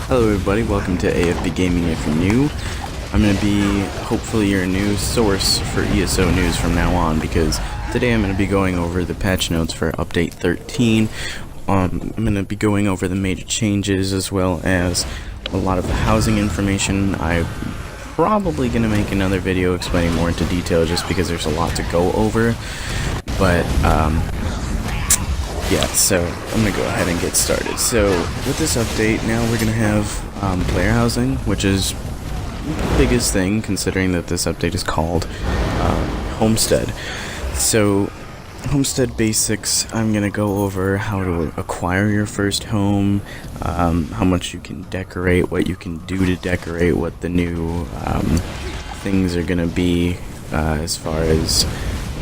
Hello everybody, welcome to AFB Gaming if you're new. I'm going to be, hopefully your new source for ESO news from now on, because today I'm going to be going over the patch notes for Update 13. I'm going to be going over the major changes as well as a lot of the housing information. I'm probably going to make another video explaining more into detail just because there's a lot to go over, but yeah, so I'm going to go ahead and get started. So with this update, now we're going to have player housing, which is the biggest thing considering that this update is called Homestead. So Homestead basics, I'm going to go over how to acquire your first home, how much you can decorate, what you can do to decorate, what the new things are going to be as far as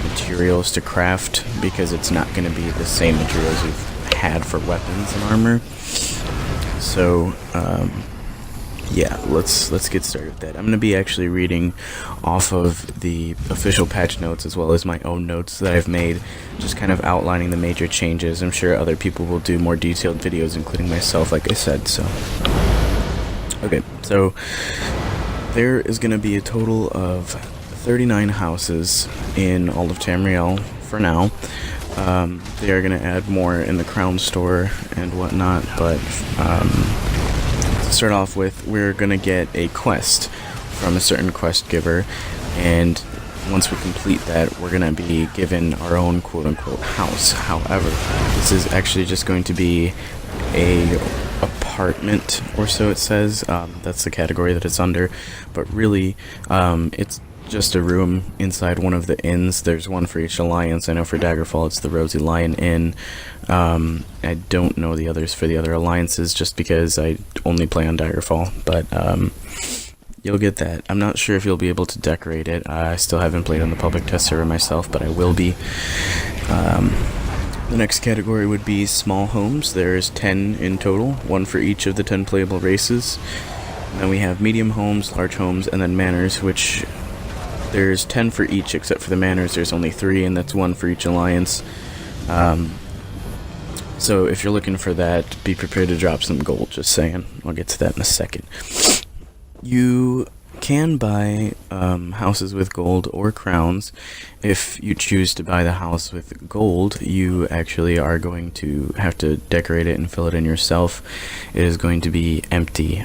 materials to craft, because it's not going to be the same materials we've had for weapons and armor. So yeah, let's get started with that. I'm going to be actually reading off of the official patch notes as well as my own notes that I've made, just kind of outlining the major changes. I'm sure other people will do more detailed videos, including myself, like I said. So okay, so there is going to be a total of 39 houses in all of Tamriel for now. They are going to add more in the Crown Store and whatnot, but to start off with, we're going to get a quest from a certain quest giver, and once we complete that, we're going to be given our own quote-unquote house. However, this is actually just going to be a apartment, or so it says. That's the category that it's under, but really it's just a room inside one of the inns. There's one for each alliance. I know for Daggerfall it's the Rosy Lion Inn. I don't know the others for the other alliances just because I only play on Daggerfall, but you'll get that. I'm not sure if you'll be able to decorate it. I still haven't played on the public test server myself, but I will be. The next category would be small homes. There's 10 in total, one for each of the 10 playable races. And then we have medium homes, large homes, and then manors, which there's 10 for each, except for the manors there's only 3, and that's one for each alliance. So if you're looking for that, be prepared to drop some gold, just saying. I'll get to that in a second. You can buy houses with gold or crowns. If you choose to buy the house with gold, you actually are going to have to decorate it and fill it in yourself. It is going to be empty.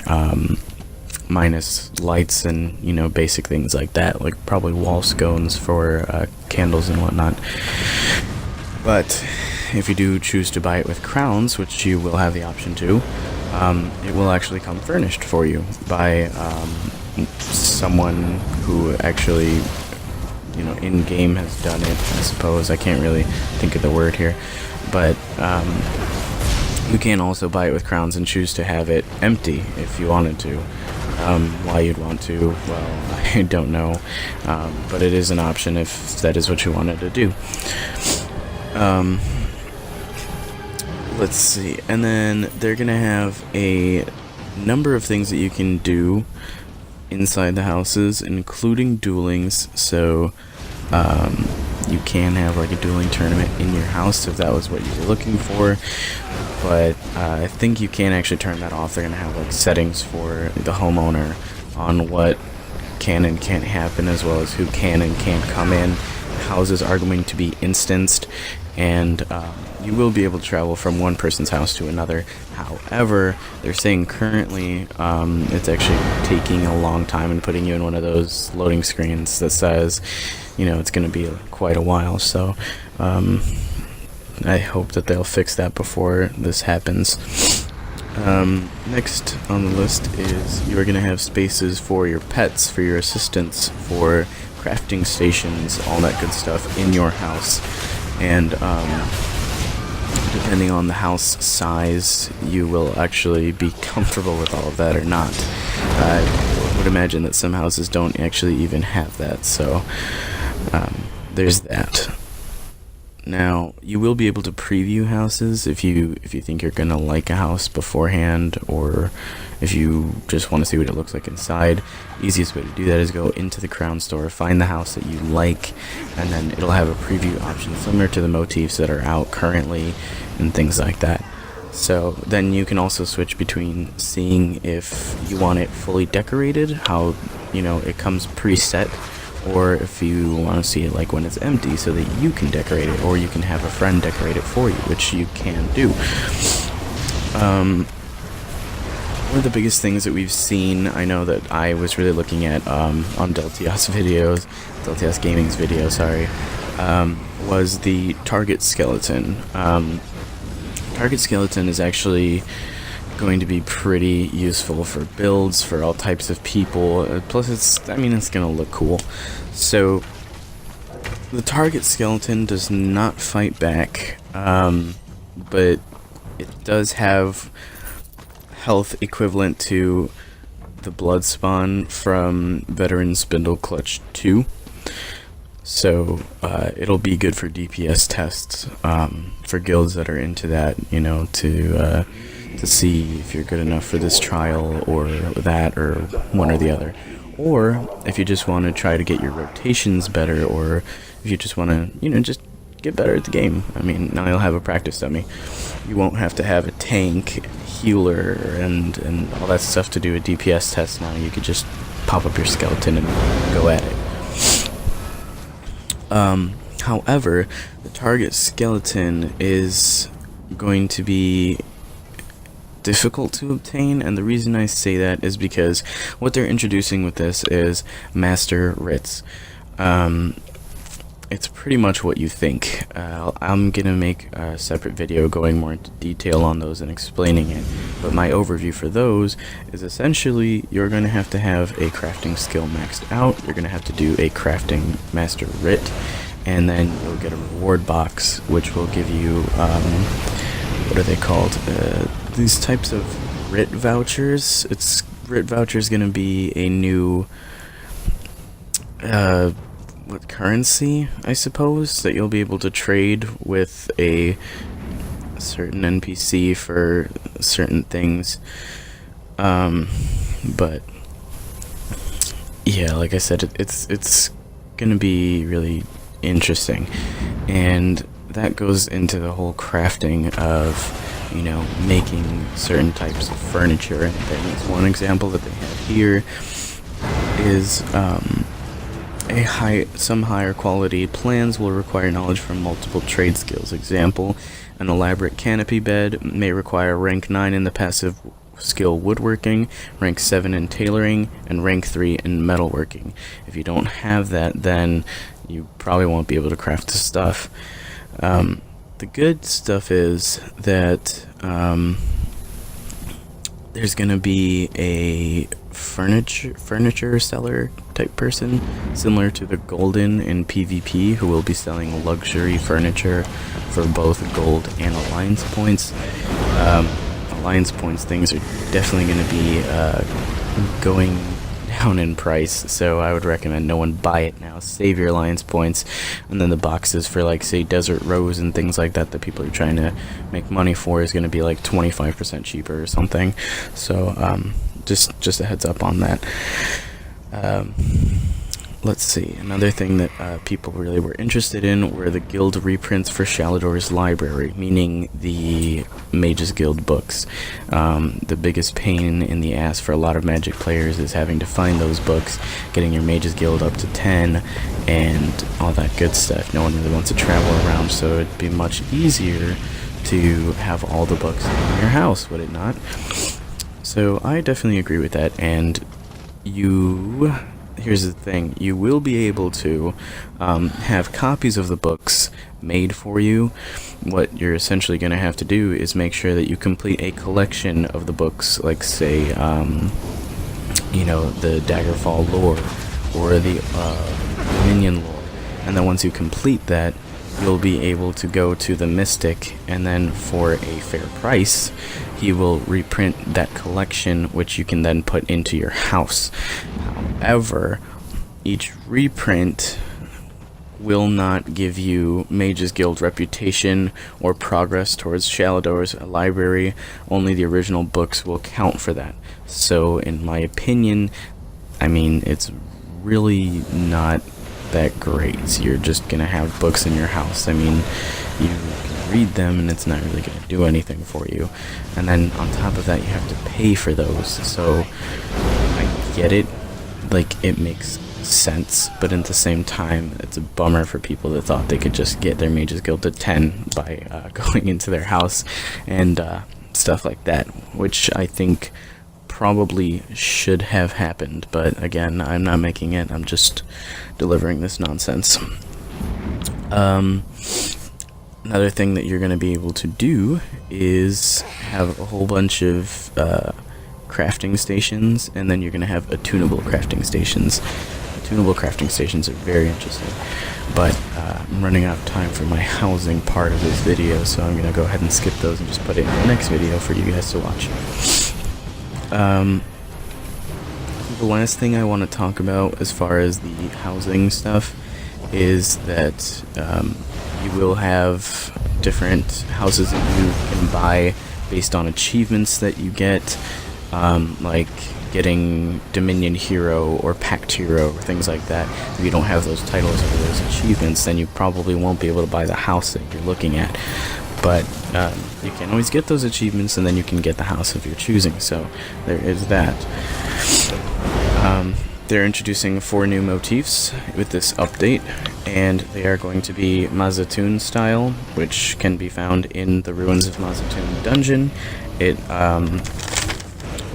Minus lights and, you know, basic things like that, like probably wall scones for candles and whatnot. But if you do choose to buy it with crowns, which you will have the option to, it will actually come furnished for you by someone who actually, you know, in-game has done it, I suppose. I can't really think of the word here, but you can also buy it with crowns and choose to have it empty if you wanted to. Why you'd want to, well, I don't know, but it is an option if that is what you wanted to do. Let's see, and then they're gonna have a number of things that you can do inside the houses, including duelings. So you can have like a dueling tournament in your house if that was what you were looking for, but I think you can actually turn that off. They're going to have like settings for the homeowner on what can and can't happen, as well as who can and can't come in. Houses are going to be instanced, and you will be able to travel from one person's house to another. However, they're saying currently it's actually taking a long time and putting you in one of those loading screens that says, you know, it's going to be quite a while. So I hope that they'll fix that before this happens. Next on the list is you are going to have spaces for your pets, for your assistants, for crafting stations, all that good stuff in your house. And depending on the house size, you will actually be comfortable with all of that or not. I would imagine that some houses don't actually even have that, so there's that. Now, you will be able to preview houses if you think you're gonna like a house beforehand, or if you just want to see what it looks like inside. Easiest way to do that is go into the Crown Store, find the house that you like, and then it'll have a preview option similar to the motifs that are out currently and things like that. So then you can also switch between seeing if you want it fully decorated, how, you know, it comes preset, or if you want to see it like when it's empty so that you can decorate it, or you can have a friend decorate it for you, which you can do. One of the biggest things that we've seen, I know that I was really looking at on Deltios videos, Deltios Gaming's video, sorry, was the target skeleton. Target skeleton is actually going to be pretty useful for builds, for all types of people, plus it's gonna look cool. So the target skeleton does not fight back, but it does have health equivalent to the blood spawn from Veteran Spindle Clutch 2. So it'll be good for DPS tests, for guilds that are into that, you know, to see if you're good enough for this trial or that, or one or the other. Or if you just want to try to get your rotations better, or if you just want to, you know, just get better at the game. I mean, now you'll have a practice dummy. You won't have to have a tank, healer, and all that stuff to do a DPS test now. You could just pop up your skeleton and go at it. However, the target skeleton is going to be difficult to obtain, and the reason I say that is because what they're introducing with this is Master Writs. It's pretty much what you think. I'm gonna make a separate video going more into detail on those and explaining it, but my overview for those is essentially you're gonna have to have a crafting skill maxed out, you're gonna have to do a crafting Master Writ, and then you'll get a reward box which will give you what are they called, these types of Writ vouchers. Writ vouchers gonna be a new what currency, I suppose, that you'll be able to trade with a certain NPC for certain things. But yeah, like I said, it's gonna be really interesting, and that goes into the whole crafting of, you know, making certain types of furniture and things. One example that they have here is some higher quality plans will require knowledge from multiple trade skills. Example, an elaborate canopy bed may require rank 9 in the passive skill woodworking, rank 7 in tailoring, and rank 3 in metalworking. If you don't have that, then you probably won't be able to craft the stuff. The good stuff is that there's gonna be a furniture seller type person similar to the Golden in PvP, who will be selling luxury furniture for both gold and alliance points. Alliance points things are definitely going to be going down in price, so I would recommend no one buy it now. Save your alliance points, and then the boxes for, like, say Desert Rose and things like that people are trying to make money for is going to be like 25% cheaper or something. So just a heads up on that. Let's see, another thing that people really were interested in were the guild reprints for Shalador's library, meaning the Mages Guild books. The biggest pain in the ass for a lot of Magic players is having to find those books, getting your Mages Guild up to 10, and all that good stuff. No one really wants to travel around, so it'd be much easier to have all the books in your house, would it not? So I definitely agree with that, and here's the thing, you will be able to have copies of the books made for you. What you're essentially going to have to do is make sure that you complete a collection of the books, like say, you know, the Daggerfall lore, or the Dominion lore, and then once you complete that, you'll be able to go to the Mystic, and then for a fair price, he will reprint that collection, which you can then put into your house. However, each reprint will not give you Mages Guild reputation or progress towards Shalador's library. Only the original books will count for that. So, in my opinion, I mean, it's really not that great. You're just gonna have books in your house. I mean, you can read them, and it's not really going to do anything for you. And then on top of that, you have to pay for those. So I get it, like, it makes sense, but at the same time, it's a bummer for people that thought they could just get their Mage's Guild to 10 by going into their house and stuff like that, which I think probably should have happened. But again, I'm not making it, I'm just delivering this nonsense. Another thing that you're going to be able to do is have a whole bunch of crafting stations, and then you're going to have attunable crafting stations. Attunable crafting stations are very interesting, but I'm running out of time for my housing part of this video, so I'm going to go ahead and skip those and just put it in the next video for you guys to watch. The last thing I want to talk about as far as the housing stuff is that you will have different houses that you can buy based on achievements that you get, like getting Dominion Hero or Pact Hero or things like that. If you don't have those titles or those achievements, then you probably won't be able to buy the house that you're looking at. But you can always get those achievements, and then you can get the house of your choosing, so there is that. They're introducing 4 new motifs with this update, and they are going to be Mazatoon style, which can be found in the Ruins of Mazatoon dungeon. It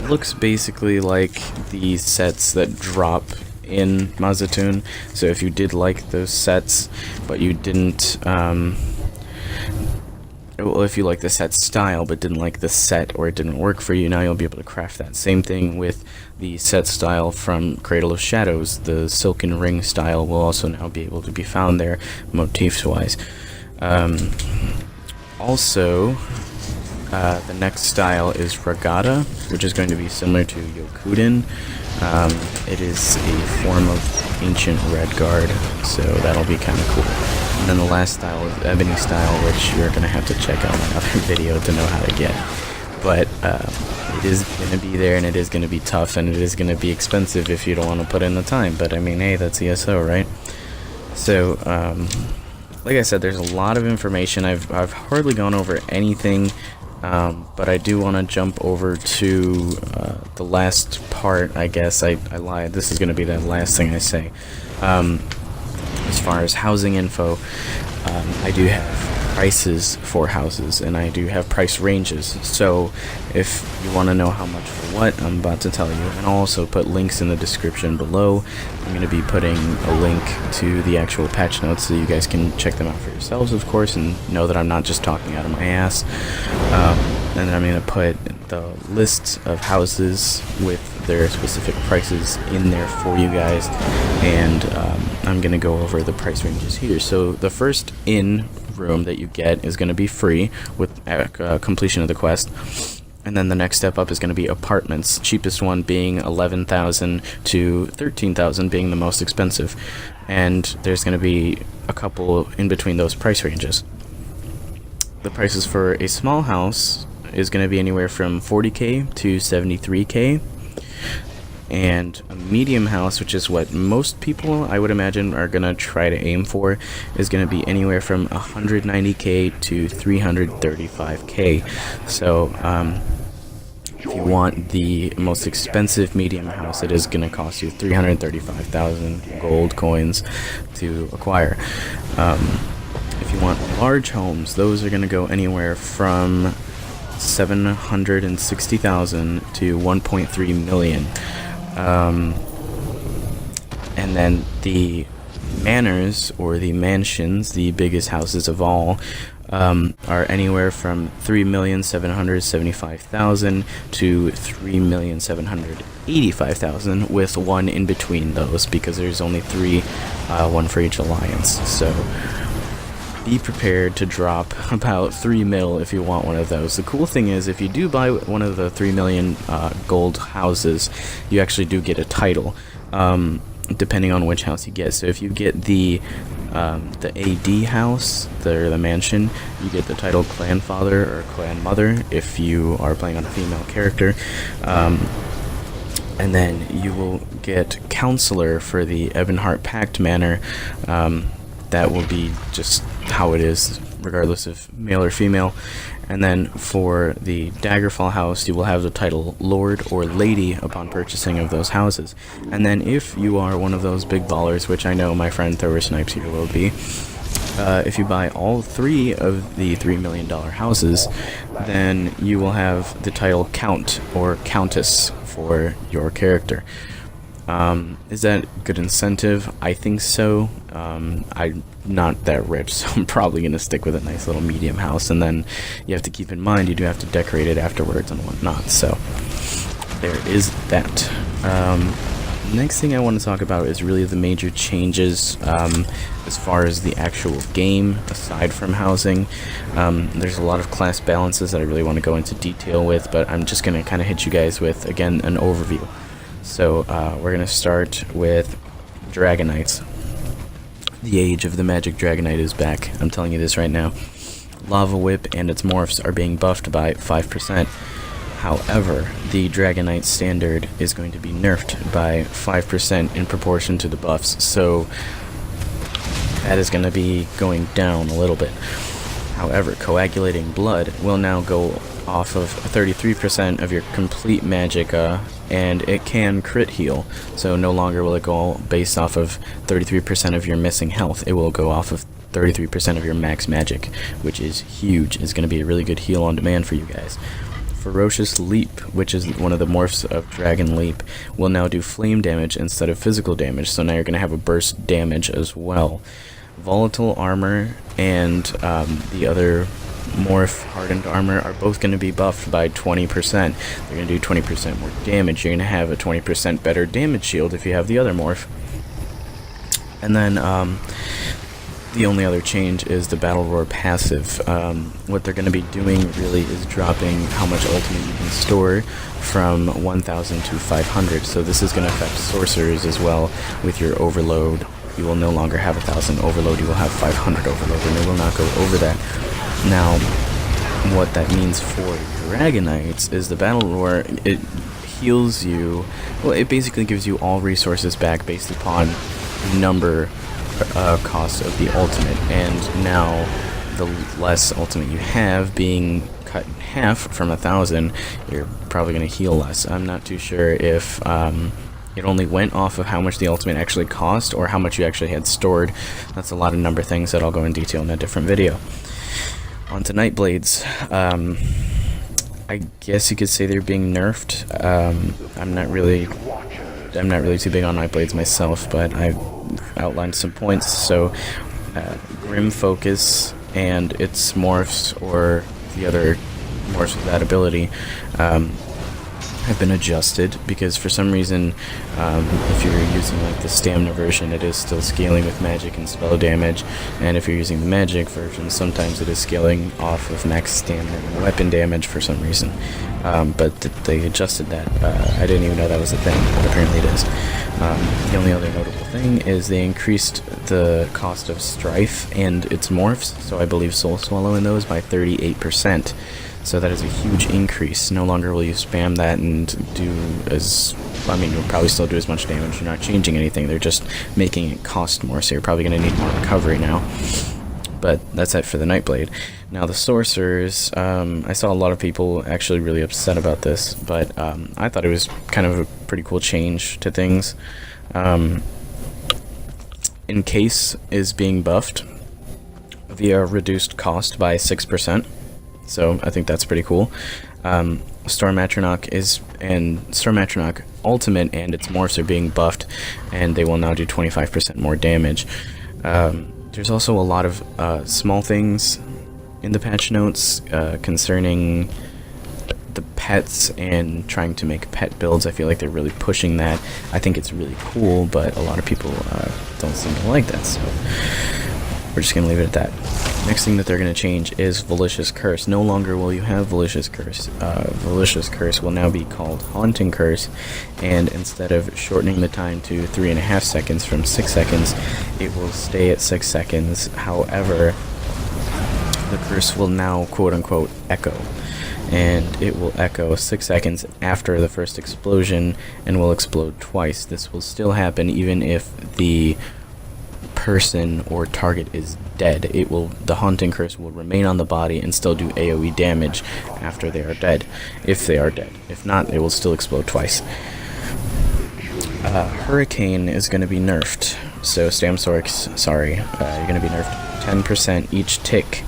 looks basically like the sets that drop in Mazatoon, so if you did like those sets, but you didn't, well, if you like the set style but didn't like the set, or it didn't work for you, now you'll be able to craft that. Same thing with the set style from Cradle of Shadows. The Silken Ring style will also now be able to be found there, motifs wise. Also, the next style is Regatta, which is going to be similar to Yokuden. It is a form of ancient Redguard, so that'll be kind of cool. And then the last style is Ebony style, which you're going to have to check out my other video to know how to get. But it is going to be there, and it is going to be tough, and it is going to be expensive if you don't want to put in the time. But I mean, hey, that's ESO, right? So, like I said, there's a lot of information. I've hardly gone over anything, but I do want to jump over to the last part, I guess. I lied. This is going to be the last thing I say. As far as housing info, I do have prices for houses, and I do have price ranges, so if you want to know how much for what, I'm about to tell you. And I'll also put links in the description below. I'm going to be putting a link to the actual patch notes so you guys can check them out for yourselves, of course, and know that I'm not just talking out of my ass. And then I'm going to put the list of houses with their specific prices in there for you guys, and I'm going to go over the price ranges here. So the first inn room that you get is going to be free with completion of the quest, and then the next step up is going to be apartments, cheapest one being 11,000 to 13,000 being the most expensive, and there's going to be a couple in between those price ranges. The prices for a small house is going to be anywhere from 40k to 73k, and a medium house, which is what most people, I would imagine, are going to try to aim for, is going to be anywhere from 190k to 335k. So if you want the most expensive medium house, it is going to cost you 335,000 gold coins to acquire. If you want large homes, those are going to go anywhere from 760,000 to 1.3 million. And then the manors, or the mansions, the biggest houses of all, are anywhere from 3,775,000 to 3,785,000, with one in between those, because there's only 3, one for each alliance. So be prepared to drop about 3 mil if you want one of those. The cool thing is, if you do buy one of the 3 million gold houses, you actually do get a title, depending on which house you get. So if you get the AD house, the mansion, you get the title Clan Father or Clan Mother if you are playing on a female character. And then you will get Counselor for the Ebonheart Pact Manor. That will be just how it is regardless of male or female. And then for the Daggerfall house, you will have the title Lord or Lady upon purchasing of those houses. And then if you are one of those big ballers, which I know my friend Thrower Snipes here will be, if you buy all 3 of the $3 million houses, then you will have the title Count or Countess for your character. Is that good incentive? I think so. I'm not that rich, so I'm probably going to stick with a nice little medium house, and then you have to keep in mind you do have to decorate it afterwards and whatnot, so there is that. Next thing I want to talk about is really the major changes as far as the actual game, aside from housing. There's a lot of class balances that I really want to go into detail with, but I'm just going to kind of hit you guys with, again, an overview. So we're going to start with Dragonites. The age of the Magic Dragonite is back. I'm telling you this right now. Lava Whip and its morphs are being buffed by 5%. However, the Dragonite standard is going to be nerfed by 5% in proportion to the buffs, so that is going to be going down a little bit. However, Coagulating Blood will now go off of 33% of your complete magicka, and it can crit heal, so no longer will it go based off of 33% of your missing health. It will go off of 33% of your max magic, which is huge. It's going to be a really good heal on demand for you guys. Ferocious Leap, which is one of the morphs of Dragon Leap, will now do flame damage instead of physical damage, so now you're going to have a burst damage as well. Volatile Armor and the other morph Hardened Armor are both going to be buffed by 20%. They're going to do 20% more damage. You're going to have a 20% better damage shield if you have the other morph. And then the only other change is the Battle Roar passive. What they're going to be doing really is dropping how much ultimate you can store from 1000 to 500. So this is going to affect sorcerers as well with your overload. You will no longer have 1000 overload, you will have 500 overload, and it will not go over that. Now, what that means for Dragonites is the Battle Roar, it heals you, well, it basically gives you all resources back based upon number cost of the ultimate, and now the less ultimate you have being cut in half from 1000, you're probably going to heal less. I'm not too sure if it only went off of how much the ultimate actually cost or how much you actually had stored. That's a lot of number things that I'll go in detail in a different video. On to Nightblades. I guess you could say they're being nerfed. I'm not really too big on Nightblades myself, but I've outlined some points. So Grim Focus and its morphs, or the other morphs of that ability, have been adjusted, because for some reason if you're using like the stamina version, it is still scaling with magic and spell damage, and if you're using the magic version, sometimes it is scaling off of max stamina and weapon damage for some reason. But they adjusted that. I didn't even know that was a thing, but apparently it is. The only other notable thing is they increased the cost of Strife and its morphs, so I believe Soul Swallow in those, by 38%. So that is a huge increase. No longer will you spam that and do as, I mean, you'll probably still do as much damage. You're not changing anything. They're just making it cost more, so you're probably going to need more recovery now. But that's it for the Nightblade. Now the Sorcerers, I saw a lot of people actually really upset about this, but I thought it was kind of a pretty cool change to things. Encase is being buffed via reduced cost by 6%. So I think that's pretty cool. Storm Atronach Ultimate and its morphs are being buffed, and they will now do 25% more damage. There's also a lot of small things in the patch notes concerning the pets and trying to make pet builds. I feel like they're really pushing that. I think it's really cool, but a lot of people don't seem to like that, so we're just going to leave it at that. Next thing that they're going to change is Malicious Curse. No longer will you have Malicious Curse. Malicious Curse will now be called Haunting Curse, and instead of shortening the time to 3.5 seconds from 6 seconds, it will stay at 6 seconds. However, the curse will now quote-unquote echo, and it will echo 6 seconds after the first explosion and will explode twice. This will still happen even if the person or target is dead. The haunting curse will remain on the body and still do AoE damage after they are dead, if they are dead. If not, it will still explode twice. Hurricane is going to be nerfed. So Stamsorix, sorry, you're going to be nerfed 10% each tick,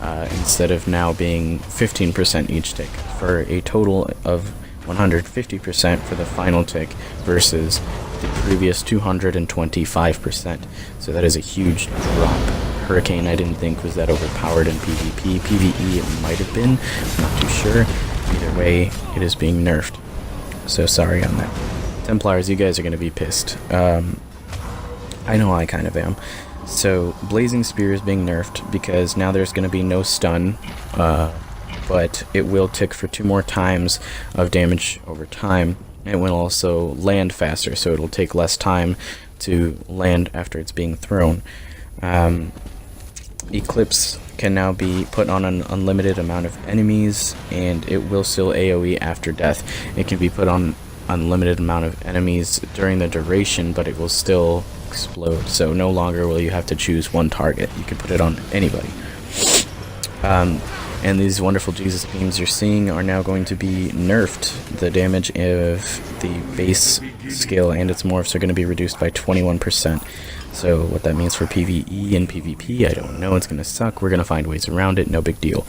instead of now being 15% each tick, for a total of 150% for the final tick versus the previous 225%. So that is a huge drop. Hurricane I didn't think was that overpowered in PvP. PvE it might have been, I'm not too sure. Either way, it is being nerfed. So sorry on that. Templars, you guys are going to be pissed. I know I kind of am. So Blazing Spear is being nerfed because now there's going to be no stun, but it will tick for 2 more times of damage over time. It will also land faster, so it'll take less time to land after it's being thrown. Eclipse can now be put on an unlimited amount of enemies, and it will still AoE after death. It can be put on unlimited amount of enemies during the duration, but it will still explode, so no longer will you have to choose one target. You can put it on anybody. And these wonderful Jesus beams you're seeing are now going to be nerfed. The damage of the base skill and its morphs are going to be reduced by 21%. So what that means for PvE and PvP, I don't know. It's going to suck. We're going to find ways around it. No big deal.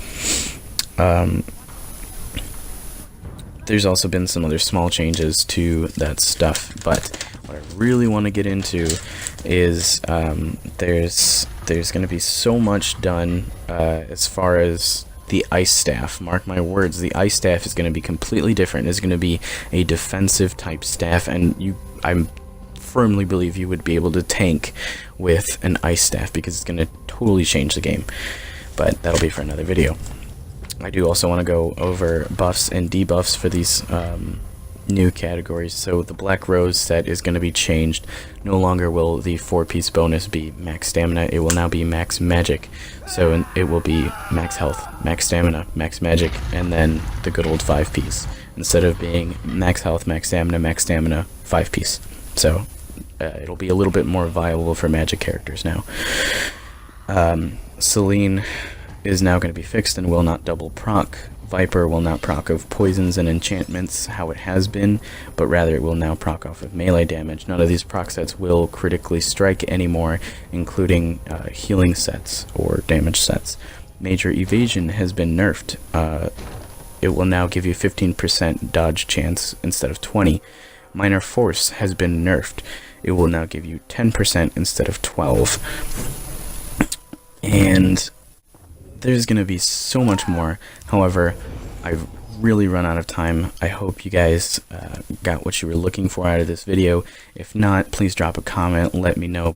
There's also been some other small changes to that stuff, but what I really want to get into is there's going to be so much done as far as the Ice Staff. Mark my words, the Ice Staff is going to be completely different. It's going to be a defensive type staff, and I firmly believe you would be able to tank with an Ice Staff because it's going to totally change the game, but that'll be for another video. I do also want to go over buffs and debuffs for these new categories. So the Black Rose set is going to be changed. No longer will the 4-piece bonus be max stamina. It will now be max magic. So it will be max health, max stamina, max magic, and then the good old 5-piece. Instead of being max health, max stamina, 5-piece. So it'll be a little bit more viable for magic characters now. Selene is now going to be fixed and will not double proc. Viper will not proc of poisons and enchantments how it has been, but rather it will now proc off of melee damage. None of these proc sets will critically strike anymore, including healing sets or damage sets. Major Evasion has been nerfed. It will now give you 15% dodge chance instead of 20. Minor Force has been nerfed. It will now give you 10% instead of 12. And there's going to be so much more. However, I've really run out of time. I hope you guys got what you were looking for out of this video. If not, please drop a comment, let me know.